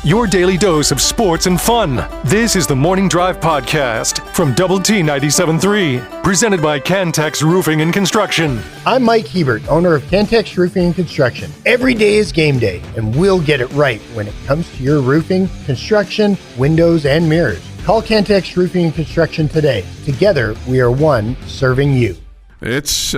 your daily dose of sports and fun. This is the Morning Drive Podcast from Double T 97.3, presented by Cantex Roofing and Construction. I'm Mike Hebert, owner of Cantex Roofing and Construction. Every day is game day, and we'll get it right when it comes to your roofing, construction, windows, and mirrors. Call Cantex Roofing and Construction today. Together, we are one serving you. It's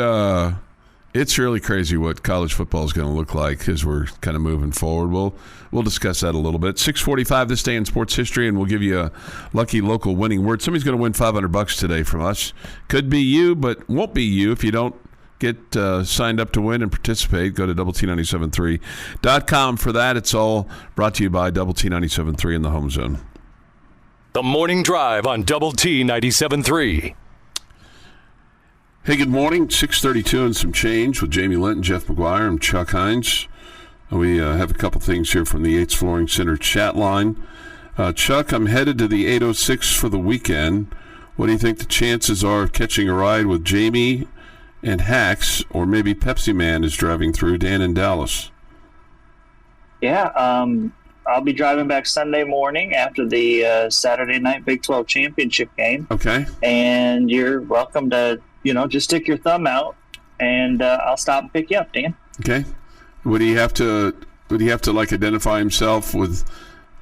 really crazy what college football is going to look like as we're kind of moving forward. We'll discuss that a little bit. 6:45 this day in sports history, and we'll give you a lucky local winning word. Somebody's going to win $500 today from us. Could be you, but won't be you if you don't get signed up to win and participate. Go to doublet973.com for that. It's all brought to you by Double T 97.3 in the home zone. The Morning Drive on Double T 97.3. Hey, good morning. 6:32 and some change with Jamie Lent and Jeff McGuire. I'm Chuck Heinz. We have a couple things here from the Yates Flooring Center chat line. Chuck, I'm headed to the 806 for the weekend. What do you think the chances are of catching a ride with Jamie and Hacks, or maybe Pepsi Man is driving through? Dan in Dallas. Yeah, I'll be driving back Sunday morning after the Saturday night Big 12 championship game. Okay. And you're welcome to, just stick your thumb out, and I'll stop and pick you up, Dan. Okay. Would he have to like identify himself with,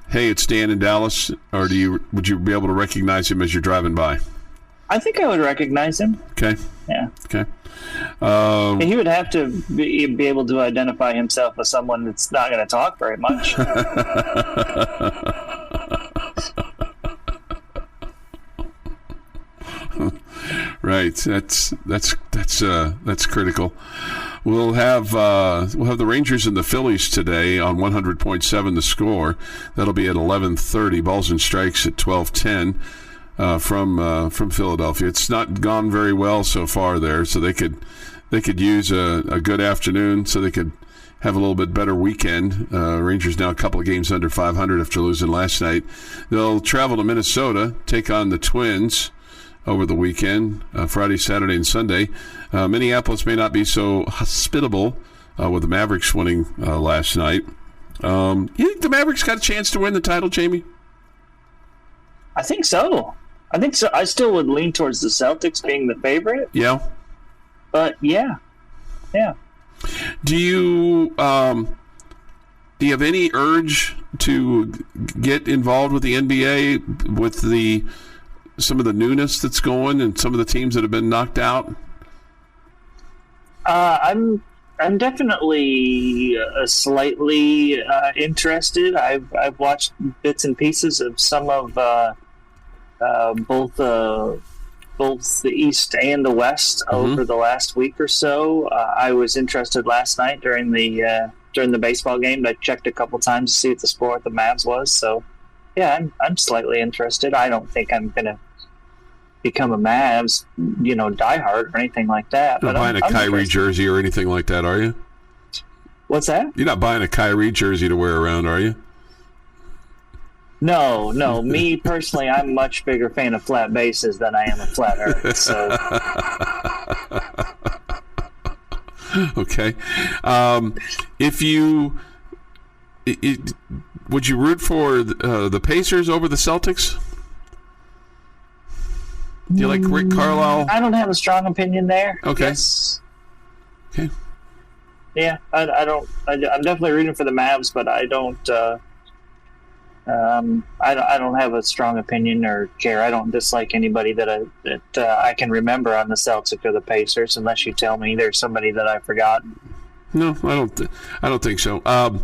hey, it's Dan in Dallas, or would you be able to recognize him as you're driving by? I think I would recognize him. Okay. Yeah. Okay. He would have to be able to identify himself as someone that's not going to talk very much. Right. That's critical. We'll have the Rangers and the Phillies today on 100.7 The Score. That'll be at 11:30. Balls and strikes at 12:10 from Philadelphia. It's not gone very well so far there, so they could use a good afternoon so they could have a little bit better weekend. Rangers now a couple of games under 500 after losing last night. They'll travel to Minnesota, take on the Twins over the weekend, Friday, Saturday, and Sunday. Minneapolis may not be so hospitable with the Mavericks winning last night. You think the Mavericks got a chance to win the title, Jamie? I think so. I still would lean towards the Celtics being the favorite. Yeah. But, yeah. Do you have any urge to get involved with the NBA with some of the newness that's going and some of the teams that have been knocked out? I'm definitely slightly interested. I've watched bits and pieces of some of both the East and the West over the last week or so. I was interested last night during the baseball game. I checked a couple times to see what the score of the Mavs was. So, yeah, I'm slightly interested. I don't think I'm gonna become a Mavs, diehard or anything like that. You're not buying a Kyrie jersey or anything like that, are you? What's that? You're not buying a Kyrie jersey to wear around, are you? No. Me personally, I'm a much bigger fan of flat bases than I am a flat earth. So. Okay. Would you root for the Pacers over the Celtics? Do you like Rick Carlisle? I don't have a strong opinion there. Okay. Yes. Okay. Yeah, I don't. I'm definitely rooting for the Mavs, but I don't. I don't have a strong opinion or care. I don't dislike anybody that I can remember on the Celtics or the Pacers, unless you tell me there's somebody that I've forgotten. No, I don't think so. All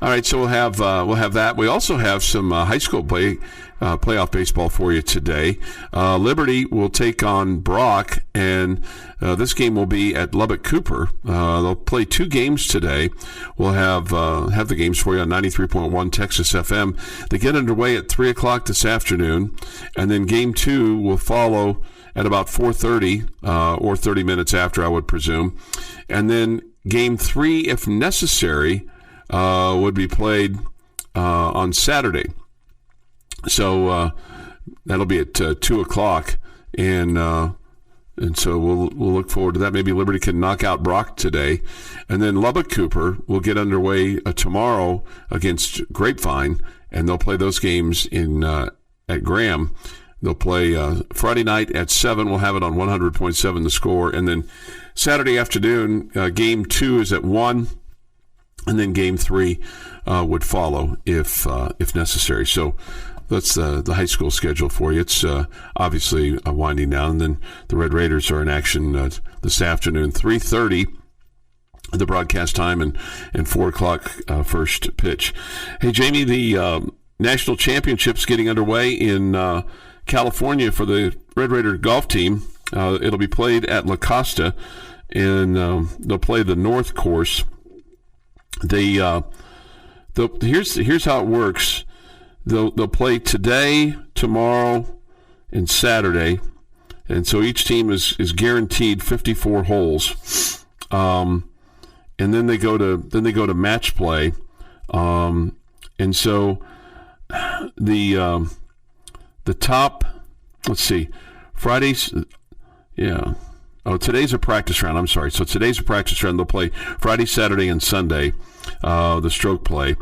right, so we'll have that. We also have some high school playoff baseball for you today. Liberty will take on Brock, and this game will be at Lubbock Cooper. They'll play 2 games today. We'll have the games for you on 93.1 Texas FM. They get underway at 3 o'clock this afternoon, and then game 2 will follow at about 4:30 or 30 minutes after, I would presume, and then game 3, if necessary, would be played on Saturday. So that'll be at 2 o'clock. And And so we'll look forward to that. Maybe Liberty can knock out Brock today. And then Lubbock Cooper will get underway tomorrow against Grapevine, and they'll play those games at Graham. They'll play Friday night at 7. We'll have it on 100.7 The Score. And then Saturday afternoon, Game 2 is at 1. And then Game 3 would follow if necessary. So that's the high school schedule for you. It's obviously winding down. And then the Red Raiders are in action this afternoon, 3:30. The broadcast time and 4 o'clock first pitch. Hey, Jamie, the national championship's getting underway in California for the Red Raider golf team. It'll be played at La Costa, and they'll play the North course. Here's how it works. They'll play today, tomorrow, and Saturday, and so each team is guaranteed 54 holes. And then they go to match play, and so the top. Let's see, Fridays. Yeah. Oh, today's a practice round. I'm sorry. So today's a practice round. They'll play Friday, Saturday, and Sunday, the stroke play,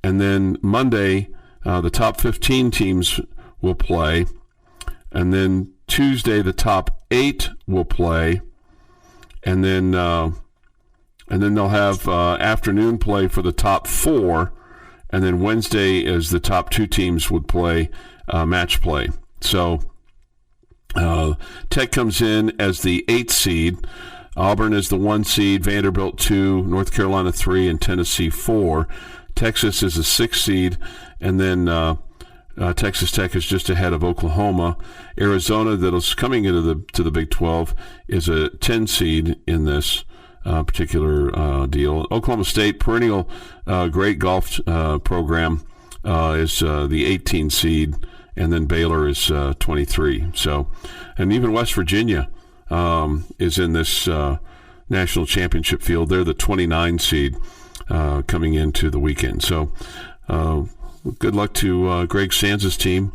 and then Monday, the top 15 teams will play, and then Tuesday the top 8 will play, and then they'll have afternoon play for the top 4, and then Wednesday is the top 2 teams would play match play. So Tech comes in as the 8th seed. Auburn is the 1 seed, Vanderbilt 2, North Carolina 3, and Tennessee 4. Texas is a 6th seed, and then Texas Tech is just ahead of Oklahoma. Arizona, that is coming into the Big 12, is a 10 seed in this particular deal. Oklahoma State, perennial great golf program, is the 18 seed, and then Baylor is 23. So, and even West Virginia is in this national championship field. They're the 29 seed coming into the weekend. So, good luck to Greg Sands' team,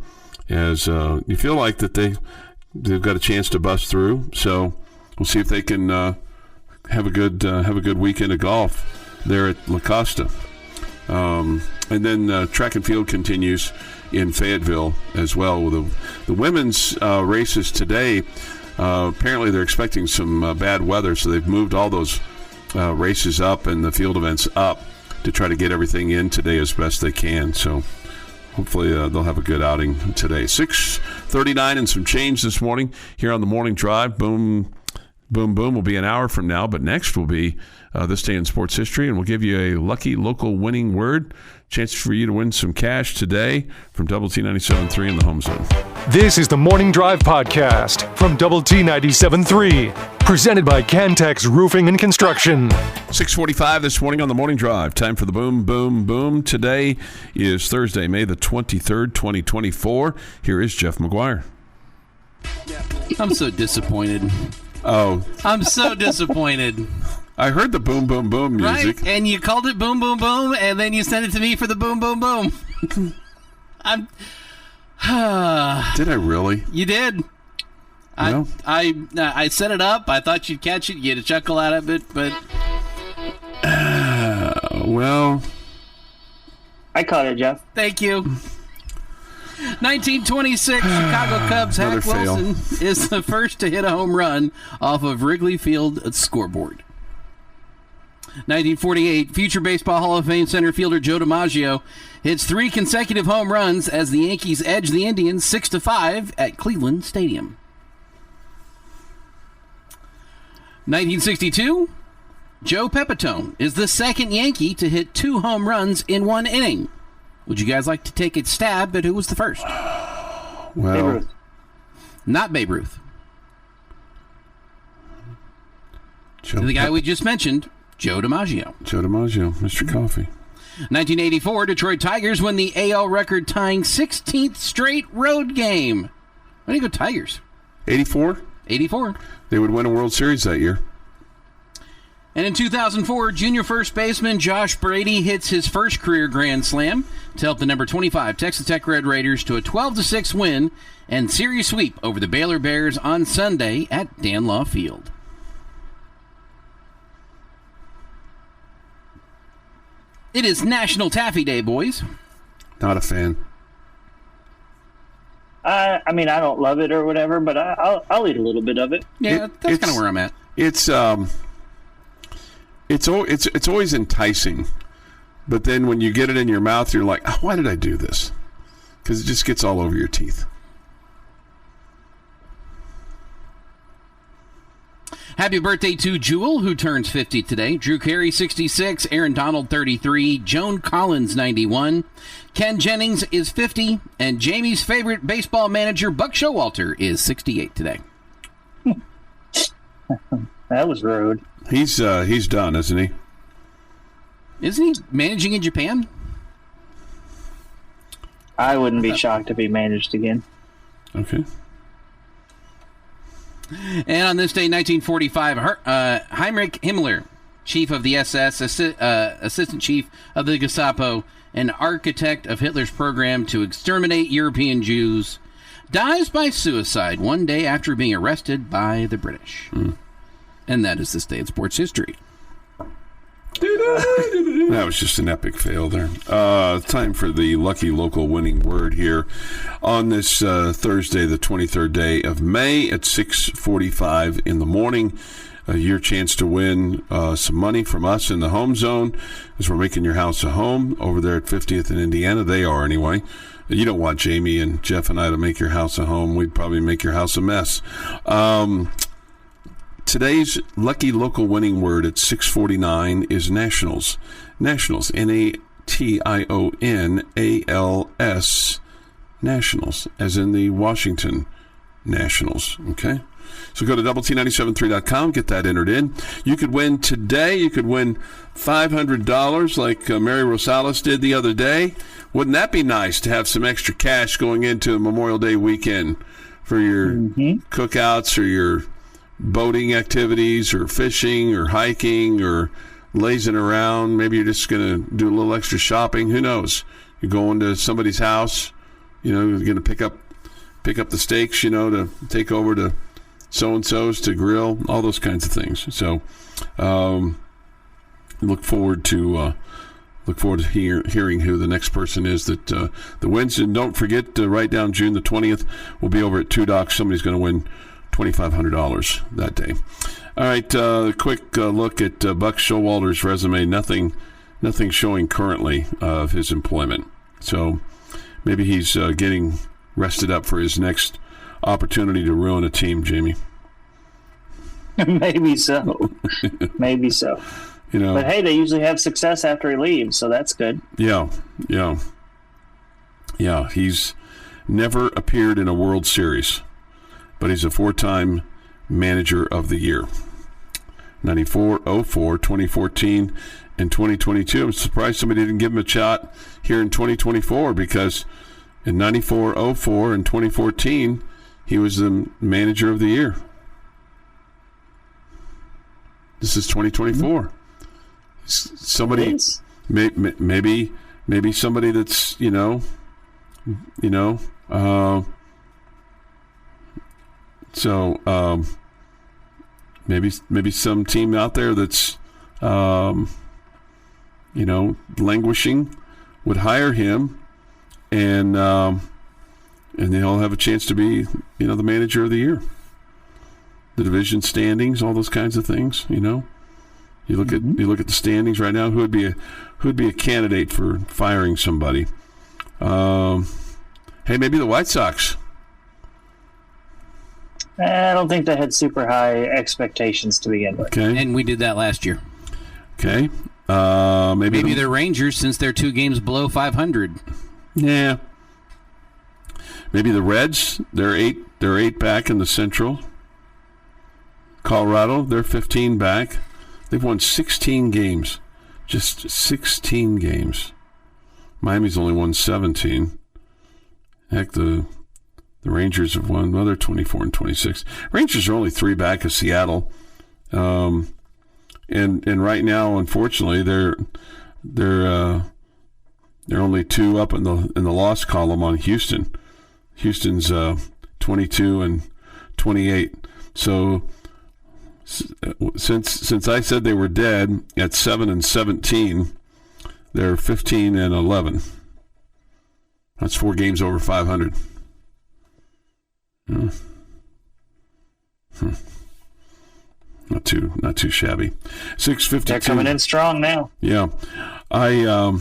as you feel like that they've got a chance to bust through. So, we'll see if they can have a good weekend of golf there at La Costa. And then track and field continues in Fayetteville as well. With the women's races today, apparently they're expecting some bad weather, so they've moved all those races up and the field events up to try to get everything in today as best they can. So hopefully they'll have a good outing today. 6:39 and some change this morning here on the Morning Drive. Boom, boom, boom will be an hour from now, but next will be This Day in Sports History, and we'll give you a lucky local winning word. Chance for you to win some cash today from Double T 97.3 in the Home Zone. This is the Morning Drive Podcast from Double T 97.3, presented by Cantex Roofing and Construction. 6:45 this morning on the Morning Drive. Time for the boom, boom, boom. Today is Thursday, May the 23rd, 2024. Here is Jeff McGuire. I'm so disappointed. Oh. I'm so disappointed. I heard the boom, boom, boom music. Right? And you called it boom, boom, boom, and then you sent it to me for the boom, boom, boom. Did I really? You did. Well. I set it up. I thought you'd catch it. You had a chuckle out of it, but... well... I caught it, Jeff. Thank you. 1926, Chicago Cubs' Hack Wilson is the first to hit a home run off of Wrigley Field scoreboard. 1948, future Baseball Hall of Fame center fielder Joe DiMaggio hits 3 consecutive home runs as the Yankees edge the Indians 6-5 at Cleveland Stadium. 1962, Joe Pepitone is the second Yankee to hit 2 home runs in 1 inning. Would you guys like to take a stab at who was the first? Well, Babe Ruth. Not Babe Ruth. The guy we just mentioned, Joe DiMaggio. Joe DiMaggio, Mr. Coffee. 1984, Detroit Tigers win the AL record-tying 16th straight road game. Why do you go Tigers? 84? 84. They would win a World Series that year. And in 2004, junior first baseman Josh Brady hits his first career grand slam to help the number 25 Texas Tech Red Raiders to a 12-6 win and series sweep over the Baylor Bears on Sunday at Dan Law Field. It is National Taffy Day, boys. Not a fan. I mean, I don't love it or whatever, but I'll eat a little bit of it. Yeah, that's kind of where I'm at. It's always enticing, but then when you get it in your mouth, you're like, oh, why did I do this? Because it just gets all over your teeth. Happy birthday to Jewel, who turns 50 today. Drew Carey, 66. Aaron Donald, 33. Joan Collins, 91. Ken Jennings is 50. And Jamie's favorite baseball manager, Buck Showalter, is 68 today. That was rude. He's done, isn't he? Isn't he managing in Japan? I wouldn't be shocked if he managed again. Okay. And on this day, 1945, Heinrich Himmler, chief of the SS, assistant chief of the Gestapo, and architect of Hitler's program to exterminate European Jews, dies by suicide one day after being arrested by the British. And that is this day in sports history. That was just an epic fail there. Time for the lucky local winning word here on this Thursday, the 23rd day of May at 6:45 in the morning. Your chance to win some money from us in the home zone as we're making your house a home over there at 50th in Indiana. They are anyway. You don't want Jamie and Jeff and I to make your house a home. We'd probably make your house a mess. Today's lucky local winning word at 6:49 is nationals. Nationals, Nationals, nationals, as in the Washington Nationals. Okay? So go to doublet973.com, get that entered in. You could win today. You could win $500 like Mary Rosales did the other day. Wouldn't that be nice to have some extra cash going into a Memorial Day weekend for your cookouts or your boating activities or fishing or hiking or lazing around? Maybe you're just going to do a little extra shopping. Who knows? You're going to somebody's house, you're going to pick up the steaks, to take over to so-and-so's to grill, all those kinds of things. So look forward to hearing who the next person is that wins. And don't forget to write down June the 20th. We'll be over at Two Docs. Somebody's going to win $2,500 that day. All right, quick look at Buck Showalter's resume. Nothing showing currently of his employment. So maybe he's getting rested up for his next opportunity to ruin a team, Jamie. Maybe so. Maybe so. But hey, they usually have success after he leaves, so that's good. Yeah. He's never appeared in a World Series, but he's a 4-time manager of the year. 94, 04, 2014, and 2022. I'm surprised somebody didn't give him a shot here in 2024, because in 94, 04, and 2014, he was the manager of the year. This is 2024. Somebody, maybe somebody that's maybe some team out there that's languishing would hire him, and they'll have a chance to be the manager of the year. The division standings, all those kinds of things. You look at the standings right now. Who would be a candidate for firing somebody? Hey, maybe the White Sox. I don't think they had super high expectations to begin with. Okay, and we did that last year. Okay, maybe the Rangers, since they're 2 games below 500. Yeah. Maybe the Reds. They're eight back in the Central. Colorado, they're 15 back. They've won 16 games. Just 16 games. Miami's only won 17. Heck, the Rangers have won. Well, they're 24 and 26. Rangers are only 3 back of Seattle. and right now, unfortunately, they're only 2 up in the loss column on Houston. Houston's 22 and 28. So since I said they were dead at 7 and 17, they're 15 and 11. That's 4 games over 500. Not too shabby. 6:52. They're coming in strong now. Yeah, I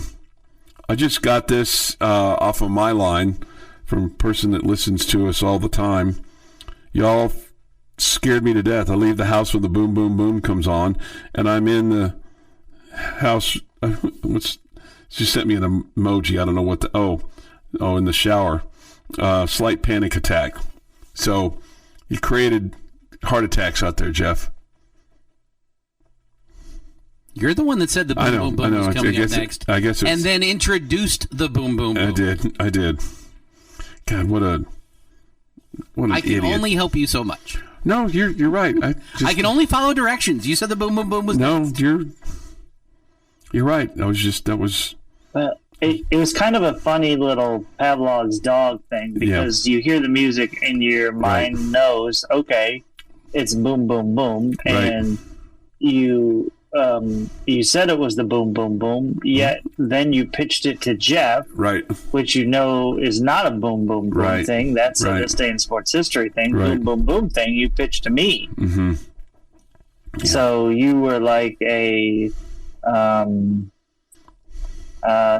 just got this off of my line from a person that listens to us all the time. Y'all scared me to death. I leave the house when the boom, boom, boom comes on, and I'm in the house. She sent me an emoji. I don't know what in the shower. Slight panic attack. So you created heart attacks out there, Jeff. You're the one that said the boom boom boom was coming up next. I guess and then introduced the boom boom boom. I did. God, what an I idiot. can only help you so much. No, you're right. I can only follow directions. You said the boom boom boom was next. You're right. That was. It was kind of a funny little Pavlov's dog thing because you hear the music and your mind knows, okay, it's boom, boom, boom. And you said it was the boom, boom, boom, yet then you pitched it to Jeff, which you know is not a boom, boom, boom thing. That's a This Day in Sports History thing. Boom, boom, boom thing you pitched to me. Mm-hmm. Yeah. So you were like a...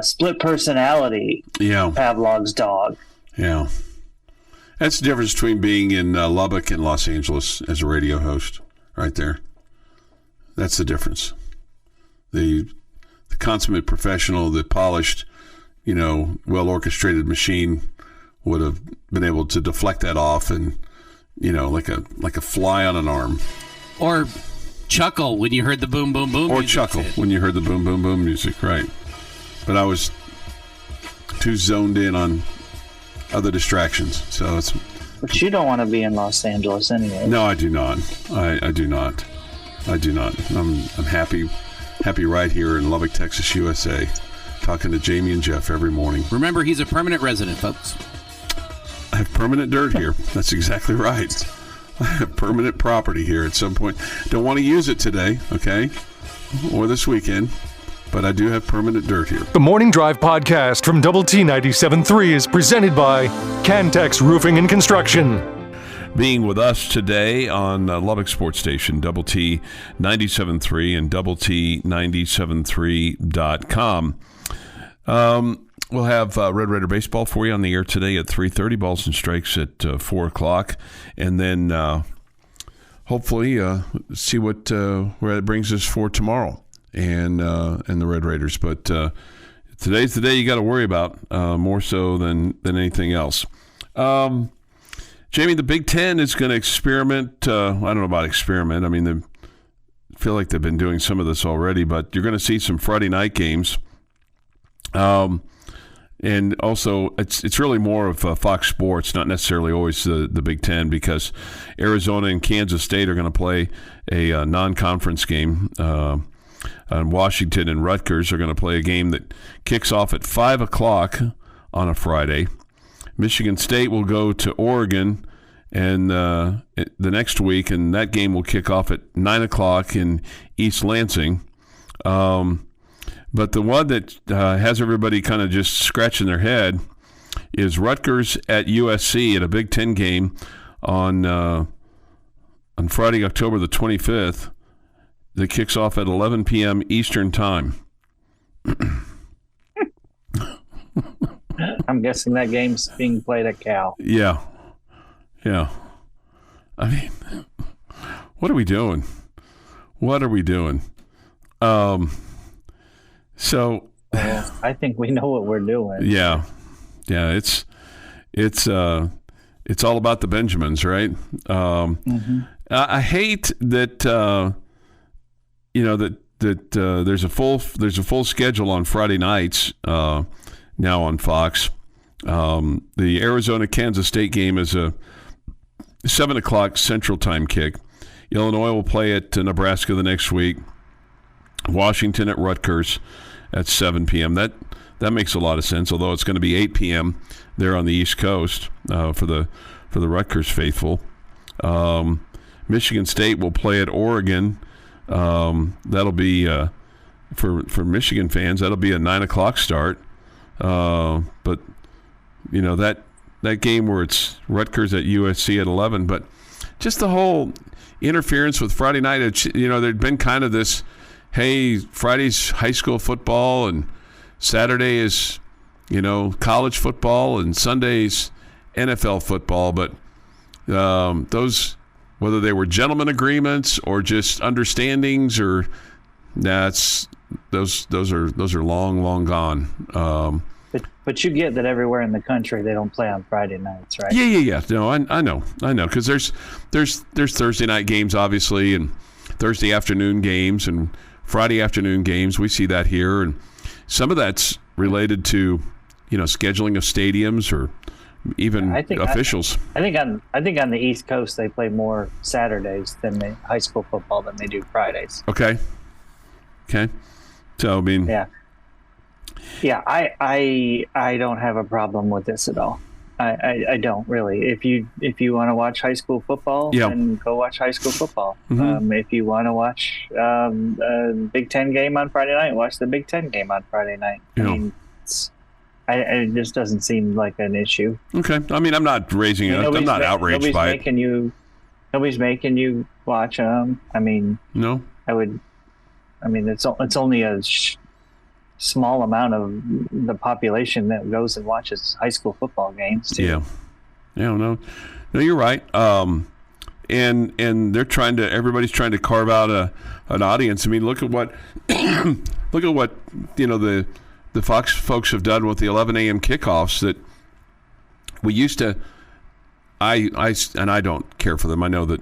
split personality, Pavlov's dog. Yeah. That's the difference between being in Lubbock and Los Angeles as a radio host, right there. That's the difference. The consummate professional, the polished, well-orchestrated machine would have been able to deflect that off and, like a fly on an arm. Or chuckle when you heard the boom, boom, boom music. Or chuckle when you heard the boom, boom, boom music, right. But I was too zoned in on other distractions. So it's. But you don't want to be in Los Angeles anyway. No, I do not. I do not. I do not. I'm happy right here in Lubbock, Texas, USA, talking to Jamie and Jeff every morning. Remember, he's a permanent resident, folks. I have permanent dirt here. That's exactly right. I have permanent property here at some point. Don't want to use it today, okay, or this weekend. But I do have permanent dirt here. The Morning Drive podcast from Double T 97.3 is presented by Cantex Roofing and Construction. Being with us today on Lubbock Sports Station, Double T 97.3 and Double T 97.3.com. We'll have Red Raider baseball for you on the air today at 3:30. Balls and strikes at 4 o'clock, and then hopefully see where it brings us for tomorrow. And the Red Raiders. But today's the day you got to worry about more so than anything else. Jamie, the Big Ten is going to experiment. I don't know about experiment. I mean, I feel like they've been doing some of this already, but you're going to see some Friday night games. And also, it's really more of Fox Sports, not necessarily always the Big Ten, because Arizona and Kansas State are going to play a non-conference game. And Washington and Rutgers are going to play a game that kicks off at 5 o'clock on a Friday. Michigan State will go to Oregon and the next week, and that game will kick off at 9 o'clock in East Lansing. But the one that has everybody kind of just scratching their head is Rutgers at USC at a Big Ten game on Friday, October the 25th. That kicks off at 11 p.m. Eastern Time. I'm guessing that game's being played at Cal. Yeah. I mean, what are we doing? So, I think we know what we're doing. Yeah. It's all about the Benjamins, right? I hate that. There's a full schedule on Friday nights now on Fox. The Arizona-Kansas State game is a 7 o'clock Central Time kick. Illinois will play at Nebraska the next week. Washington at Rutgers at 7 p.m. That makes a lot of sense, although it's going to be 8 p.m. there on the East Coast for the Rutgers faithful. Michigan State will play at Oregon. That'll be for Michigan fans. That'll be a 9 o'clock start. But that game where it's Rutgers at USC at 11. But just the whole interference with Friday night. There'd been kind of this, hey, Friday's high school football and Saturday is, college football and Sunday's NFL football. But those, whether they were gentlemen agreements or just understandings, or those are long gone. But you get that everywhere in the country they don't play on Friday nights, right? Yeah. No, I know, because there's Thursday night games obviously, and Thursday afternoon games and Friday afternoon games. We see that here, and some of that's related to scheduling of stadiums or even officials. I think on the East Coast they play more Saturdays than the high school football than they do Fridays. Okay. So yeah, I don't have a problem with this at all. I don't really. If you want to watch high school football, then go watch high school football. Mm-hmm. If you want to watch a Big Ten game on Friday night, watch the Big Ten game on Friday night. Yeah. I mean, it just doesn't seem like an issue. Okay. I mean, I'm not raising it. I'm not outraged by it. Nobody's making you watch them. I mean, no. It's only a small amount of the population that goes and watches high school football games too. No, you're right. And everybody's trying to carve out an audience. I mean, look at what the Fox folks have done with the 11 a.m. kickoffs that we used to. I don't care for them. I know that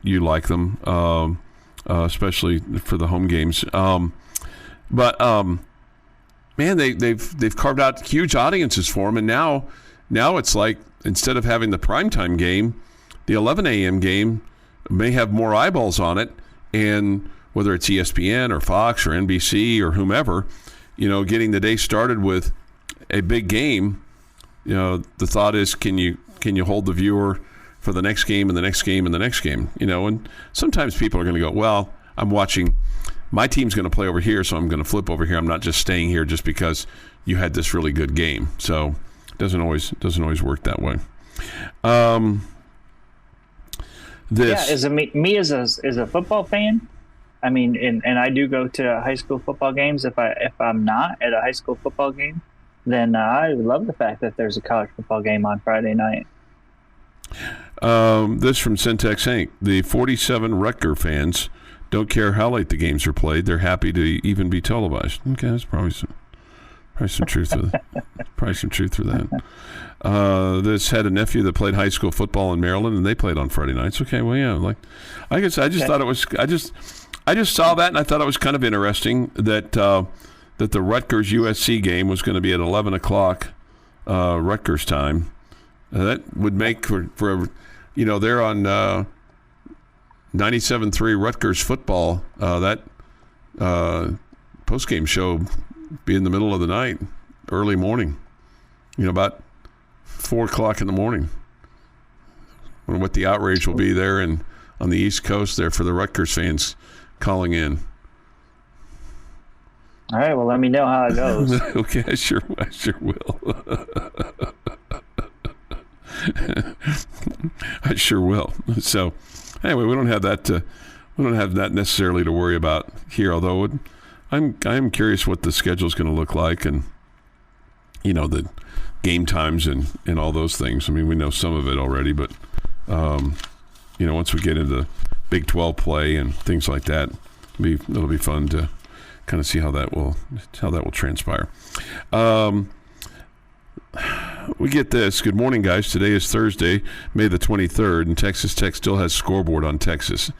you like them, especially for the home games. But man, they've carved out huge audiences for them, and now it's like, instead of having the primetime game, the 11 a.m. game may have more eyeballs on it, and whether it's ESPN or Fox or NBC or whomever, getting the day started with a big game. The thought is, can you hold the viewer for the next game and the next game and the next game? And sometimes people are going to go, well, I'm watching. My team's going to play over here, so I'm going to flip over here. I'm not just staying here just because you had this really good game. So it doesn't always work that way. As a football fan, I mean, and I do go to high school football games. If I'm not at a high school football game, then I love the fact that there's a college football game on Friday night. This from Syntax Inc. The 47 Rutger fans don't care how late the games are played. They're happy to even be televised. Okay, that's probably some truth to that. Probably some truth to that. This had a nephew that played high school football in Maryland, and they played on Friday nights. Okay, well, yeah. I guess I just thought it was. I just saw that, and I thought it was kind of interesting that the Rutgers USC game was going to be at 11 o'clock Rutgers time. That would make for they're on 97.3 Rutgers football. That post-game show be in the middle of the night, early morning, about 4 o'clock in the morning. I wonder what the outrage will be there and on the East Coast there for the Rutgers fans calling in. All right, well, let me know how it goes. Okay, I sure will. I sure will. So, anyway, we don't have that necessarily to worry about here. Although I'm curious what the schedule is going to look like, and the game times and all those things. I mean, we know some of it already, but once we get into Big 12 play and things like that, it'll be fun to kind of see how that will transpire. We get this. Good morning, guys. Today is Thursday, May the 23rd, and Texas Tech still has scoreboard on Texas.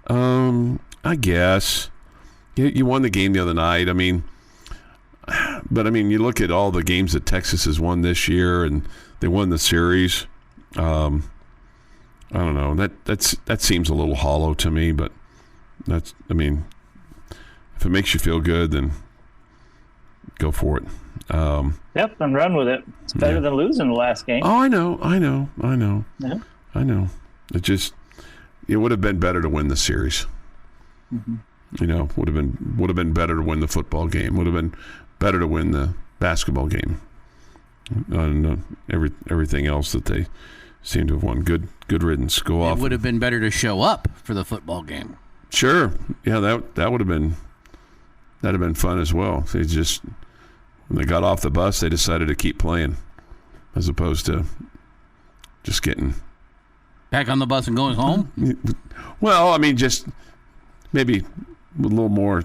I guess you won the game the other night. But you look at all the games that Texas has won this year, and they won the series. I don't know. That seems a little hollow to me, but if if it makes you feel good, then go for it. Yep, and run with it. It's better than losing the last game. Oh, I know. Yeah. I know. It would have been better to win the series. Mm-hmm. You know, would have been better to win the football game. Would have been better to win the basketball game. And everything else that they seem to have won. Good riddance. Go off. It would have been better to show up for the football game. Sure. Yeah, that would have been fun as well. They just, when they got off the bus, they decided to keep playing as opposed to just getting back on the bus and going home. Well, I mean, just maybe with a little more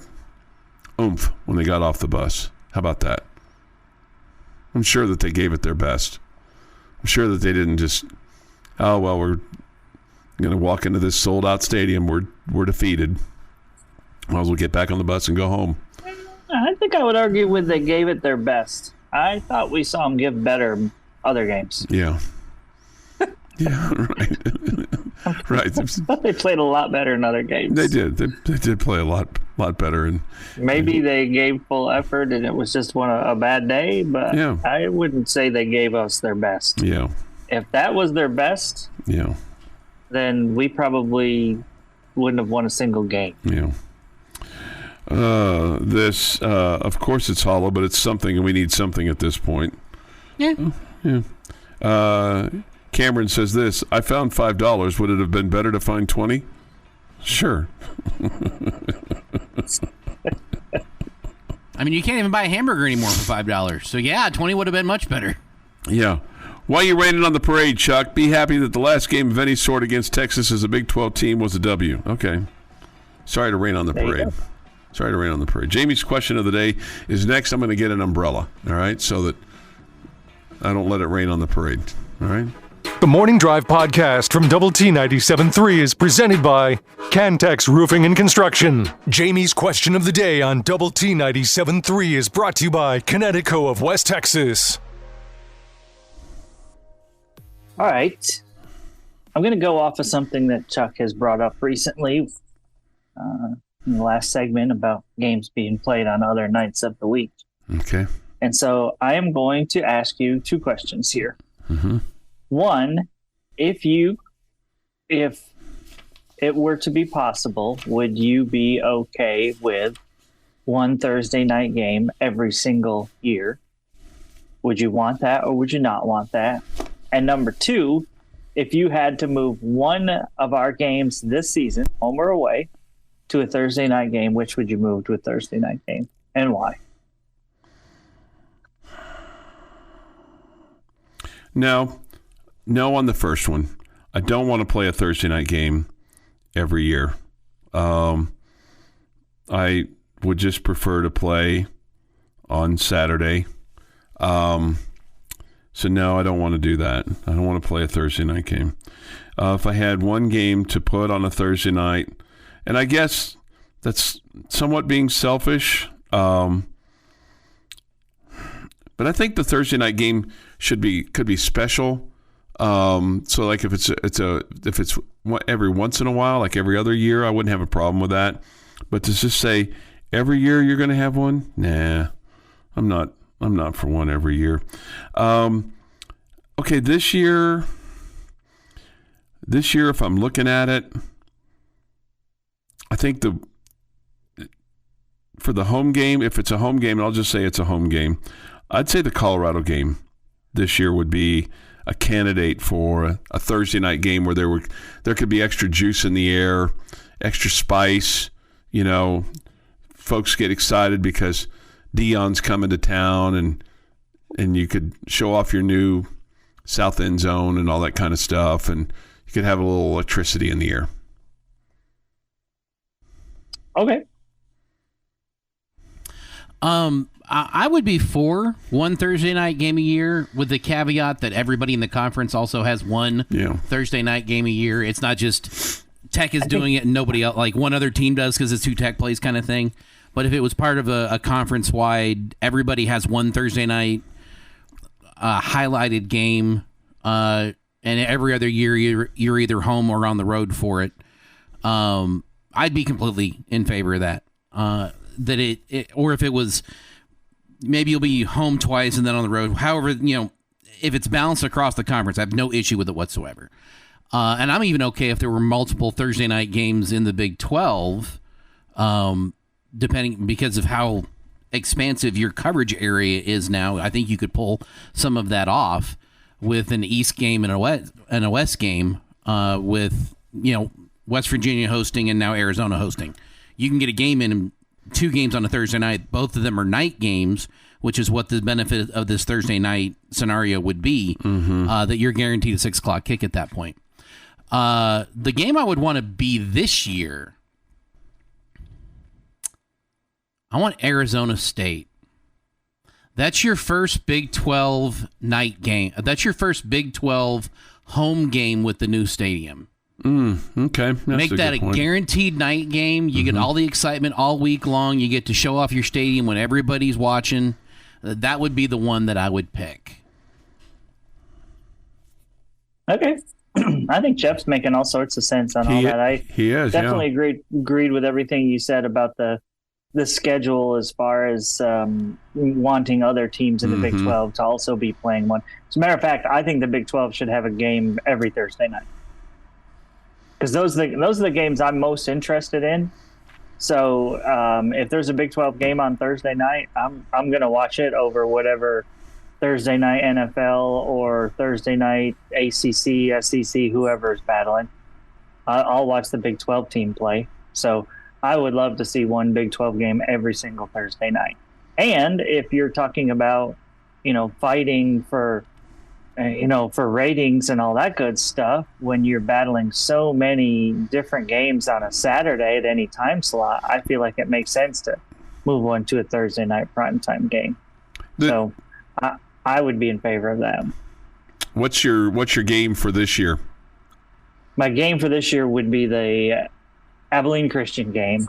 oomph when they got off the bus. How about that? I'm sure that they gave it their best. I'm sure that they didn't just, oh, well, we're going to walk into this sold-out stadium. We're defeated. Might as well get back on the bus and go home. I think I would argue with they gave it their best. I thought we saw them give better other games. Yeah. Yeah, right. Right. They played a lot better in other games. They did. They did play a lot better. And maybe they gave full effort and it was just a bad day, but yeah. I wouldn't say they gave us their best. Yeah. If that was their best, yeah, then we probably wouldn't have won a single game. Yeah. This, of course, it's hollow, but it's something, and we need something at this point. Yeah. Yeah. Cameron says this: I found $5. Would it have been better to find 20? Sure. I mean, you can't even buy a hamburger anymore for $5. So yeah, 20 would have been much better. Yeah. Why are you raining on the parade, Chuck? Be happy that the last game of any sort against Texas as a Big 12 team was a W. Okay. Sorry to rain on the parade. Sorry to rain on the parade. Jamie's question of the day is next. I'm going to get an umbrella, all right, so that I don't let it rain on the parade, all right? The Morning Drive podcast from Double T 97.3 is presented by Cantex Roofing and Construction. Jamie's question of the day on Double T 97.3 is brought to you by Connecticut of West Texas. All right. I'm going to go off of something that Chuck has brought up recently in the last segment about games being played on other nights of the week. Okay. And so I am going to ask you two questions here. Mm-hmm. One, if it were to be possible, would you be okay with one Thursday night game every single year? Would you want that or would you not want that? And number two, if you had to move one of our games this season, home or away, to a Thursday night game, which would you move to a Thursday night game and why? No on the first one. I don't want to play a Thursday night game every year. I would just prefer to play on Saturday. So no, I don't want to do that. I don't want to play a Thursday night game. If I had one game to put on a Thursday night, and I guess that's somewhat being selfish, but I think the Thursday night game could be special. So like if it's every once in a while, like every other year, I wouldn't have a problem with that. But to just say every year you're going to have one, nah, I'm not for one every year. Okay, this year, if I'm looking at it, I think for the home game, if it's a home game, and I'll just say it's a home game, I'd say the Colorado game this year would be a candidate for a Thursday night game where there could be extra juice in the air, extra spice. You know, folks get excited because Dion's coming to town, and you could show off your new south end zone and all that kind of stuff, and you could have a little electricity in the air. Okay. I would be for one Thursday night game a year with the caveat that everybody in the conference also has one Thursday night game a year. It's not just Tech is doing it and nobody else, like one other team does because it's who Tech plays kind of thing. But if it was part of a conference-wide, everybody has one Thursday night highlighted game, and every other year you're either home or on the road for it. I'd be completely in favor of that. that it or if it was maybe you'll be home twice and then on the road. However, if it's balanced across the conference, I have no issue with it whatsoever. And I'm even okay if there were multiple Thursday night games in the Big 12, depending because of how expansive your coverage area is now. I think you could pull some of that off with an East game and a West game, with West Virginia hosting and now Arizona hosting. You can get a game in 2 games on a Thursday night. Both of them are night games, which is what the benefit of this Thursday night scenario would be, that you're guaranteed a 6 o'clock kick at that point. The game I would want to be this year, I want Arizona State. That's your first Big 12 night game. That's your first Big 12 home game with the new stadium. Okay. Make that a guaranteed night game. You get all the excitement all week long. You get to show off your stadium when everybody's watching. That would be the one that I would pick. Okay. I think Jeff's making all sorts of sense on all that. He is, definitely agreed with everything you said about the schedule as far as wanting other teams in the Big 12 to also be playing one. As a matter of fact, I think the Big 12 should have a game every Thursday night, because those are the games I'm most interested in. So if there's a Big 12 game on Thursday night, I'm going to watch it over whatever Thursday night NFL or Thursday night ACC, SEC, whoever's battling. I'll watch the Big 12 team play. So I would love to see one Big 12 game every single Thursday night. And if you're talking about, fighting for ratings and all that good stuff, when you're battling so many different games on a Saturday at any time slot, I feel like it makes sense to move one to a Thursday night primetime game. So I would be in favor of that. What's your game for this year? My game for this year would be the Abilene Christian game.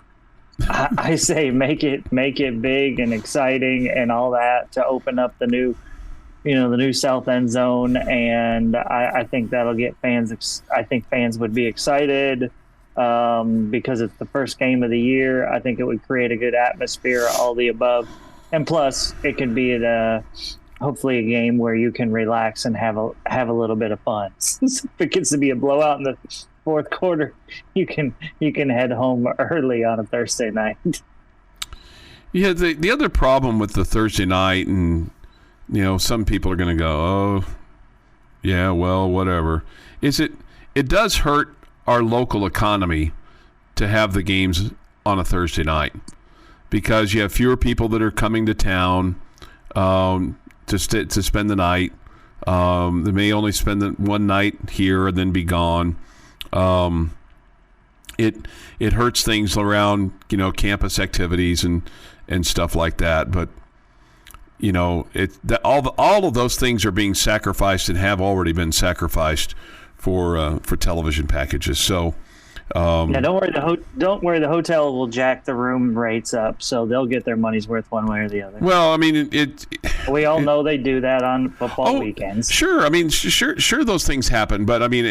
I say make it big and exciting and all that to open up the new south end zone, and I think that'll get fans. I think fans would be excited because it's the first game of the year. I think it would create a good atmosphere, all the above, and plus it could be hopefully a game where you can relax and have a little bit of fun. If it gets to be a blowout in the fourth quarter, you can head home early on a Thursday night. Yeah, the other problem with the Thursday night, and some people are going to go, oh, yeah, well, whatever, is it does hurt our local economy to have the games on a Thursday night, because you have fewer people that are coming to town to spend the night. They may only spend the one night here and then be gone. It hurts things around campus activities and stuff like that. But all of those things are being sacrificed and have already been sacrificed for television packages. So. Don't worry. The hotel will jack the room rates up, so they'll get their money's worth one way or the other. Well, I mean, we all know they do that on football weekends. Sure, I mean, sure, those things happen, but I mean,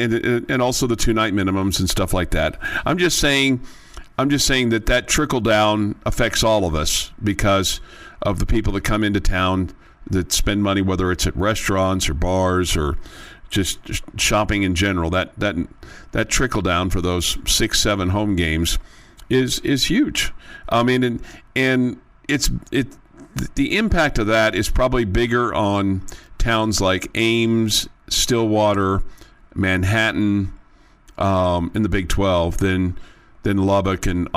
and also the 2-night minimums and stuff like that. I'm just saying that trickle down affects all of us because of the people that come into town that spend money, whether it's at restaurants or bars or just shopping in general. That trickle down for those 6-7 home games is huge. I mean, and the impact of that is probably bigger on towns like Ames, Stillwater, Manhattan, in the Big 12 than Lubbock and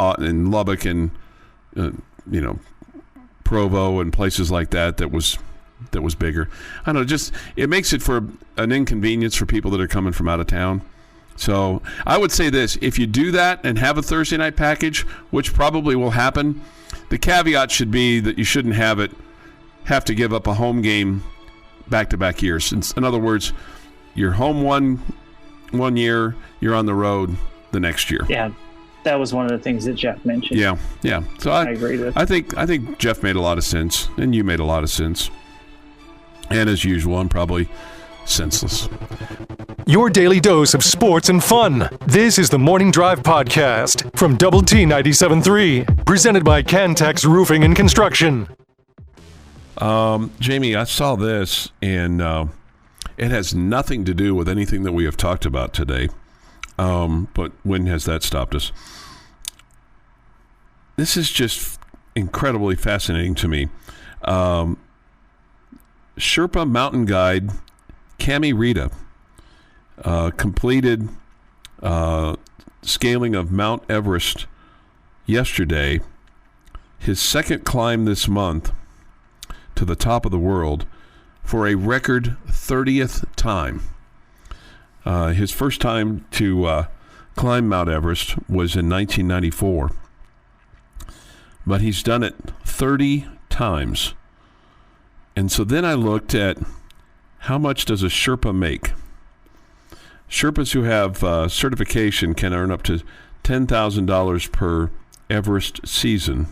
Provo and places like that was bigger. I don't know, just it makes it for an inconvenience for people that are coming from out of town. So I would say this: if you do that and have a Thursday night package, which probably will happen, the caveat should be that you shouldn't have to give up a home game back-to-back years. In other words, you're home one year, you're on the road the next year. Yeah, that was one of the things that Jeff mentioned. Yeah. So I agree with. I think Jeff made a lot of sense, and you made a lot of sense. And as usual, I'm probably senseless. your daily dose of sports and fun. This is the Morning Drive Podcast from Double T 97.3, presented by Cantex Roofing and Construction. Jamie, I saw this, and it has nothing to do with anything that we have talked about today. But when has that stopped us? This is just incredibly fascinating to me. Sherpa mountain guide Cami Rita completed scaling of Mount Everest yesterday, his second climb this month to the top of the world for a record 30th time. His first time to climb Mount Everest was in 1994, but he's done it 30 times. And so then I looked at how much does a Sherpa make. Sherpas who have certification can earn up to $10,000 per Everest season,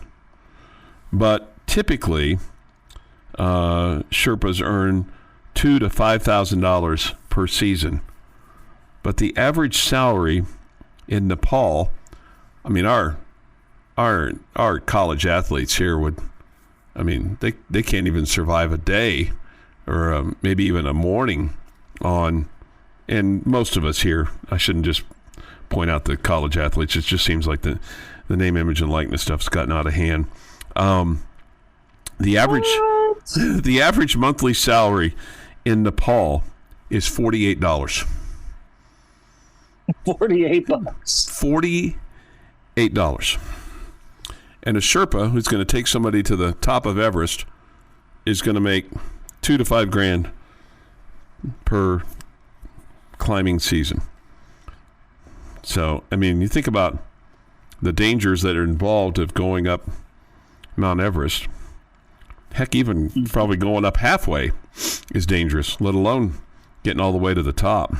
but typically Sherpas earn $2,000 to $5,000 per season. But the average salary in Nepal, I mean, our college athletes here would, I mean, they can't even survive a day or maybe even a morning on, and most of us here, I shouldn't just point out the college athletes. It just seems like the name, image, and likeness stuff's gotten out of hand. The average monthly salary in Nepal is $48. $48. $48. And a Sherpa who's going to take somebody to the top of Everest is going to make $2,000 to $5,000 per climbing season. So, I mean, you think about the dangers that are involved of going up Mount Everest. Heck, even probably going up halfway is dangerous, let alone getting all the way to the top.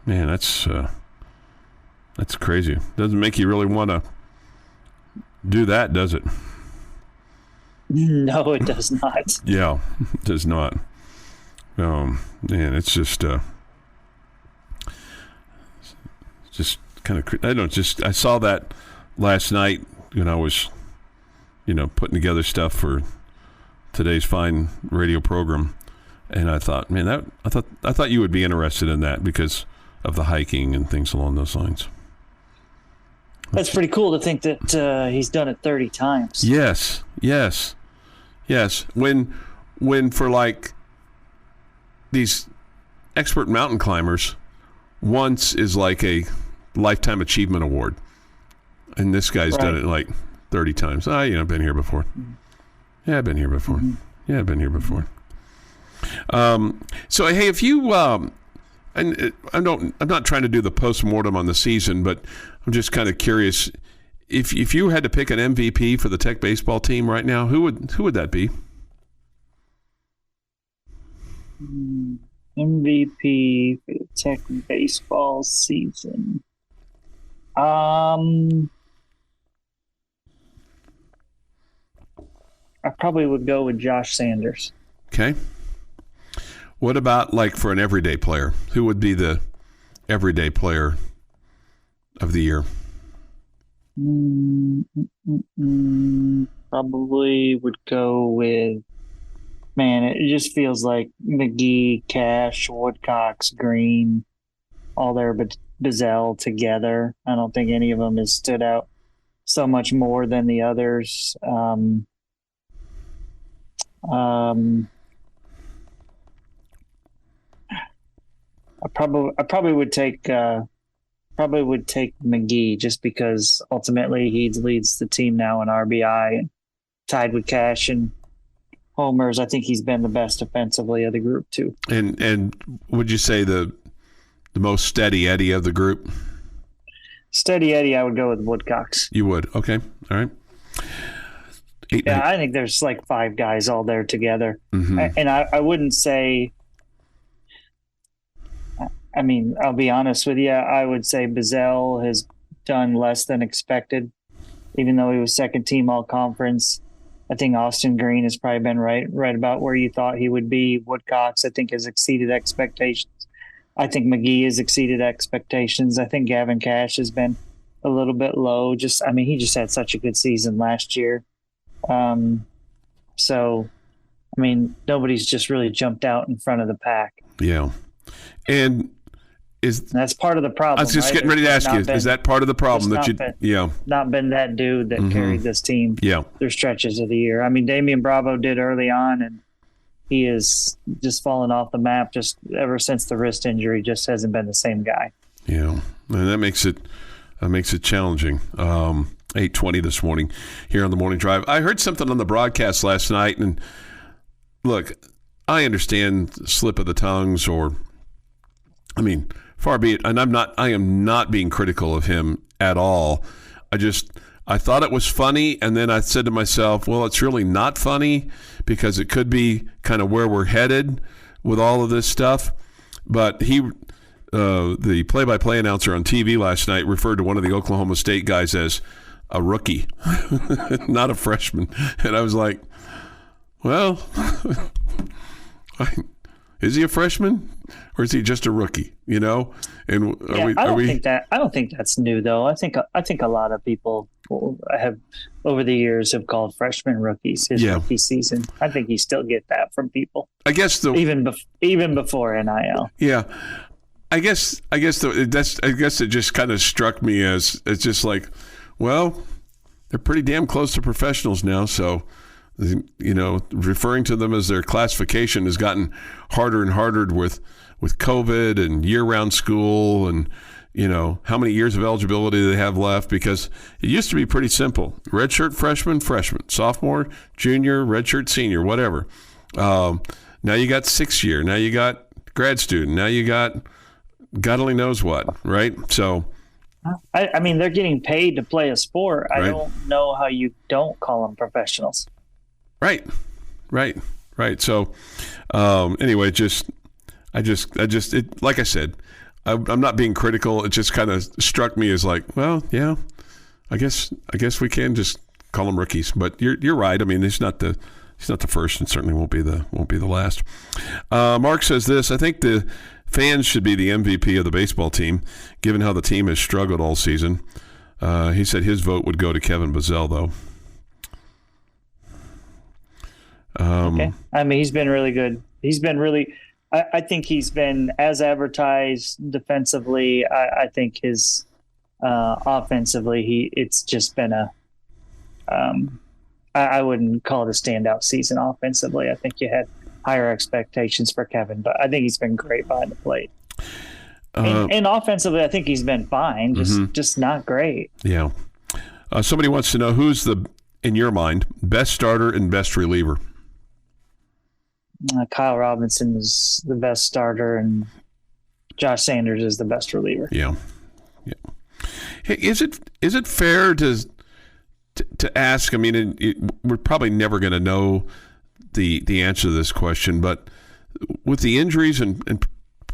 Man, that's crazy. Doesn't make you really want to do that, does it? No, it does not. Yeah, it does not. Man, it's just kind of. I saw that last night when I was, putting together stuff for today's fine radio program, and I thought, man, I thought you would be interested in that because of the hiking and things along those lines. That's pretty cool to think that he's done it 30 times. Yes. When for like these expert mountain climbers, once is like a lifetime achievement award, and this guy's done it like 30 times. I've been here before. Yeah, I've been here before. Yeah, I've been here before. So hey, if you and I'm not trying to do the post-mortem on the season, but I'm just kind of curious, if you had to pick an MVP for the Tech baseball team right now, who would that be? MVP for the Tech baseball season. I probably would go with Josh Sanders. Okay. What about like for an everyday player? Who would be the everyday player of the year? Probably would go with, man, it just feels like McGee, Cash, Woodcox, Green, all there but Bizzell together. I don't think any of them has stood out so much more than the others. I probably would take McGee just because ultimately he leads the team now in RBI and tied with Cash and homers. I think he's been the best offensively of the group too. And would you say the most steady Eddie of the group? Steady Eddie, I would go with Woodcox. You would? Okay. All right. I think there's like 5 guys all there together. Mm-hmm. And I wouldn't say, I mean, I'll be honest with you, I would say Bizzell has done less than expected, even though he was second team all conference. I think Austin Green has probably been right about where you thought he would be. Woodcox, I think, has exceeded expectations. I think McGee has exceeded expectations. I think Gavin Cash has been a little bit low. He just had such a good season last year. Nobody's just really jumped out in front of the pack. Yeah. And that's part of the problem. I was just getting ready to ask you, is that part of the problem not been that dude that carried this team through stretches of the year? I mean, Damian Bravo did early on, and he is just fallen off the map just ever since the wrist injury. Just hasn't been the same guy. Yeah, and that makes it challenging. 8:20 this morning here on the Morning Drive. I heard something on the broadcast last night, and look, I understand slip of the tongues, far be it, and I am not being critical of him at all. I thought it was funny, and then I said to myself, well, it's really not funny because it could be kind of where we're headed with all of this stuff. But the play-by-play announcer on TV last night referred to one of the Oklahoma State guys as a rookie, not a freshman. And I was like, well, is he a freshman or is he just a rookie? And I don't think that's new though. I think a lot of people have over the years have called freshmen rookies his rookie season. I think you still get that from people. I guess even before NIL. Yeah. I guess it just kind of struck me as it's just like, well, they're pretty damn close to professionals now, so referring to them as their classification has gotten harder and harder with COVID and year-round school and how many years of eligibility they have left, because it used to be pretty simple: redshirt freshman, sophomore, junior, redshirt senior, whatever. Now you got 6-year. Now you got grad student. Now you got God only knows what, right? So, they're getting paid to play a sport. Right. I don't know how you don't call them professionals. Right. So, anyway, like I said, I'm not being critical. It just kind of struck me as like, well, yeah, I guess we can just call them rookies. But you're right. I mean, he's not the first, and certainly won't be the last. Mark says this: I think the fans should be the MVP of the baseball team, given how the team has struggled all season. He said his vote would go to Kevin Bazell, though. Okay. He's been really good. I think he's been as advertised defensively. I think his offensively, it's just been I wouldn't call it a standout season offensively. I think you had higher expectations for Kevin, but I think he's been great behind the plate. And offensively, I think he's been fine, just not great. Yeah. Somebody wants to know who's in your mind, best starter and best reliever. Kyle Robinson is the best starter, and Josh Sanders is the best reliever. Yeah. Hey, is it fair to ask? I mean, we're probably never going to know the answer to this question, but with the injuries and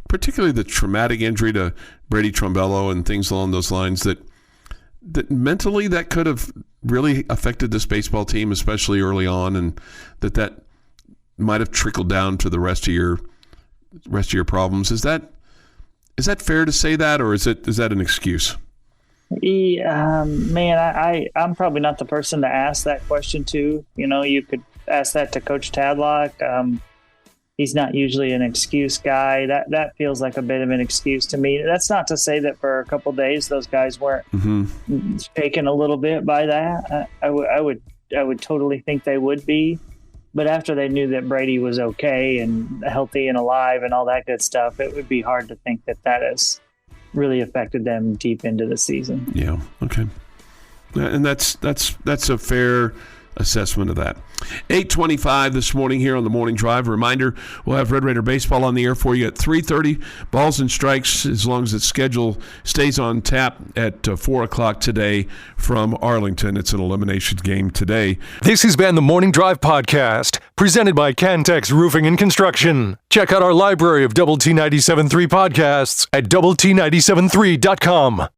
particularly the traumatic injury to Brady Trombello and things along those lines, that mentally that could have really affected this baseball team, especially early on, and that might have trickled down to the rest of your problems. Is that fair to say that, or is that an excuse? I'm probably not the person to ask that question to. You could ask that to Coach Tadlock. He's not usually an excuse guy. That feels like a bit of an excuse to me. That's not to say that for a couple of days those guys weren't shaken a little bit by that. I would totally think they would be. But after they knew that Brady was okay and healthy and alive and all that good stuff, it would be hard to think that has really affected them deep into the season. Yeah. Okay. And that's a fair assessment of that. 8:25 this morning here on the Morning Drive. A reminder, we'll have Red Raider Baseball on the air for you at 3:30. Balls and strikes, as long as its schedule stays on tap at 4 o'clock today from Arlington. It's an elimination game today. This has been the Morning Drive podcast, presented by Cantex Roofing and Construction. Check out our library of Double T 97.3 podcasts at doublet97.3.com.